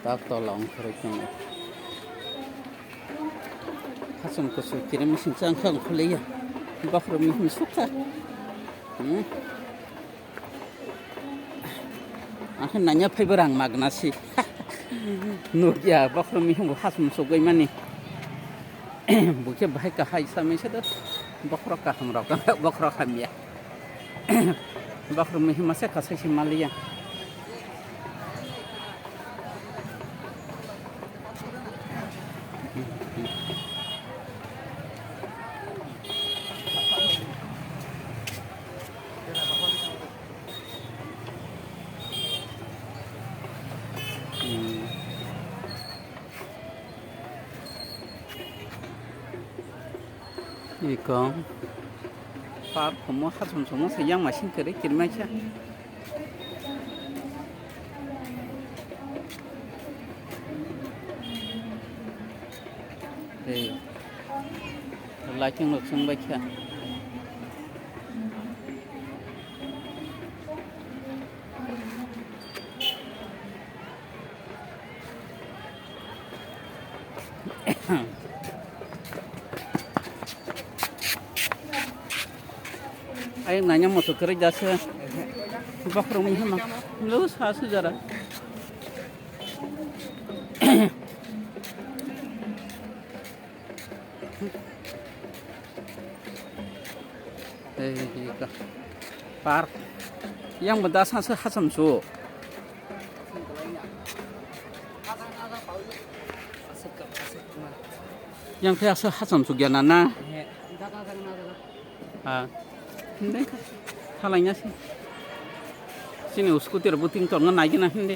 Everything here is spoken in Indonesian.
tak tolong kerjanya. Hasum kusuk kira mesin cangkang kuliah. Bakro mihun suka. Akhir nanya fiberang magnasi. Nugia bakro mihun hasum sugai mani. Bukan bahaya kahai sama itu. Bakro kaham raka bakro khamia. Bakro mihun masih kasih Malia. Ikan par semua hasum semua sejang mesin kere kirmacha lacing langsung baca Ayo nanya mau tuh kerja sih, bakro mihun mah, lu hasil jara. Jika par, yang berdasar hasam su. Yang biasa hasam su gimana? Hindi, halanya sih. Sini skuter buting tol ngan aja nah hindi.